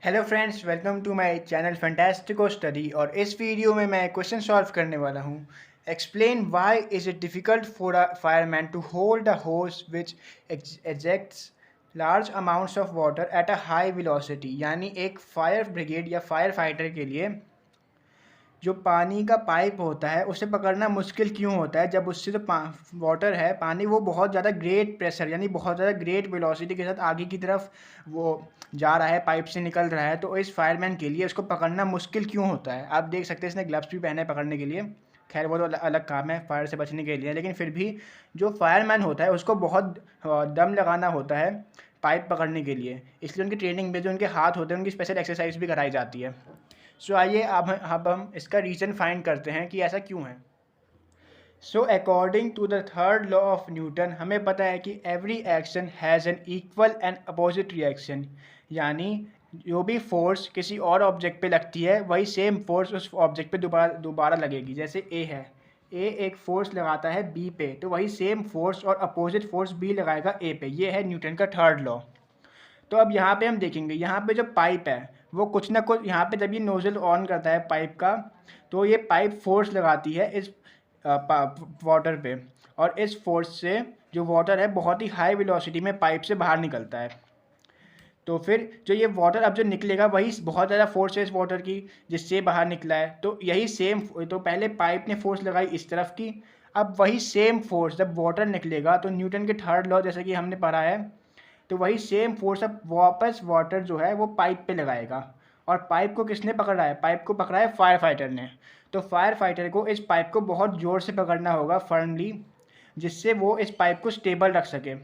Hello friends, welcome to my channel fantastico study. और इस video में मैं क्वेश्चन सॉल्व करने वाला हूँ। Explain why is it difficult for a fireman to hold a hose which ejects large amounts of water at a high velocity. यानी एक fire brigade या फायर फाइटर के लिए जो पानी का पाइप होता है उसे पकड़ना मुश्किल क्यों होता है, जब उससे जो वाटर है, पानी, वो बहुत ज़्यादा ग्रेट प्रेशर यानी बहुत ज़्यादा ग्रेट वेलोसिटी के साथ आगे की तरफ वो जा रहा है, पाइप से निकल रहा है। तो इस फायरमैन के लिए उसको पकड़ना मुश्किल क्यों होता है। आप देख सकते हैं इसने ग्लव्स भी पहने हैं पकड़ने के लिए। खैर वो तो अलग काम है फायर से बचने के लिए, लेकिन फिर भी जो फायरमैन होता है उसको बहुत दम लगाना होता है पाइप पकड़ने के लिए। इसलिए उनकी ट्रेनिंग में जो उनके हाथ होते हैं उनकी स्पेशल एक्सरसाइज भी कराई जाती है। सो आइए अब हम इसका रीज़न फाइंड करते हैं कि ऐसा क्यों है। So according to the third law of Newton हमें पता है कि every action has an equal and opposite reaction. यानी जो भी फोर्स किसी और ऑब्जेक्ट पे लगती है वही सेम फोर्स उस ऑब्जेक्ट पे दोबारा दोबारा लगेगी। जैसे ए है, ए एक फोर्स लगाता है बी पे, तो वही सेम फोर्स और अपोजिट फोर्स बी लगाएगा ए पे। ये है न्यूटन का थर्ड लॉ। तो अब यहाँ पे हम देखेंगे, यहाँ पे जो पाइप है वो कुछ ना कुछ, यहाँ पे जब ये नोज़ल ऑन करता है पाइप का, तो ये पाइप फोर्स लगाती है इस वाटर पे, और इस फोर्स से जो वाटर है बहुत ही हाई वेलोसिटी में पाइप से बाहर निकलता है। तो फिर जो ये वाटर अब जो निकलेगा वही बहुत ज़्यादा फोर्स है इस वाटर की जिससे बाहर निकला है। तो यही सेम, तो पहले पाइप ने फोर्स लगाई इस तरफ की, अब वही सेम फोर्स जब वाटर निकलेगा तो न्यूटन के थर्ड लॉ जैसे कि हमने पढ़ा है, तो वही सेम फोर्स अब वापस वाटर जो है वो पाइप पे लगाएगा। और पाइप को किसने पकड़ा है? पाइप को पकड़ा है फायर फाइटर ने। तो फायर फाइटर को इस पाइप को बहुत ज़ोर से पकड़ना होगा फर्मली, जिससे वो इस पाइप को स्टेबल रख सके।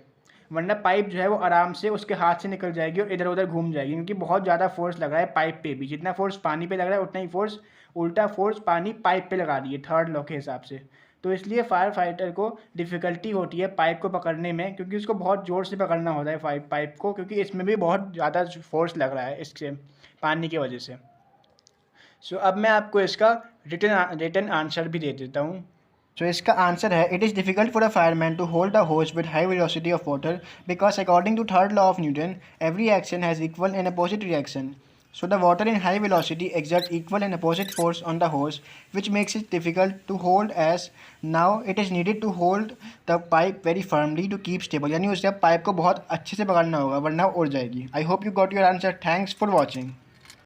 वरना पाइप जो है वो आराम से उसके हाथ से निकल जाएगी और इधर उधर घूम जाएगी, क्योंकि बहुत ज़्यादा फोर्स लग रहा है पाइप पे भी। जितना फोर्स पानी पे लग रहा है उतना ही फोर्स, उल्टा फोर्स पानी पाइप पे लगा रही है थर्ड लॉ के हिसाब से। तो इसलिए फायर फाइटर को डिफ़िकल्टी होती है पाइप को पकड़ने में, क्योंकि उसको बहुत ज़ोर से पकड़ना होता है पाइप को, क्योंकि इसमें भी बहुत ज़्यादा फोर्स लग रहा है इससे, पानी की वजह से। सो अब मैं आपको इसका रिटन आंसर भी दे देता हूँ। So इसका आंसर है, it is difficult for a fireman to hold a hose with high velocity of water because according to third law of Newton every action has equal and opposite reaction. So the water in high velocity exert equal and opposite force on the hose, which makes it difficult to hold, as now it is needed to hold the pipe very firmly to keep stable. यानी उसे pipe को बहुत अच्छे से पकड़ना होगा वरना उड़ जाएगी. I hope you got your answer. Thanks for watching.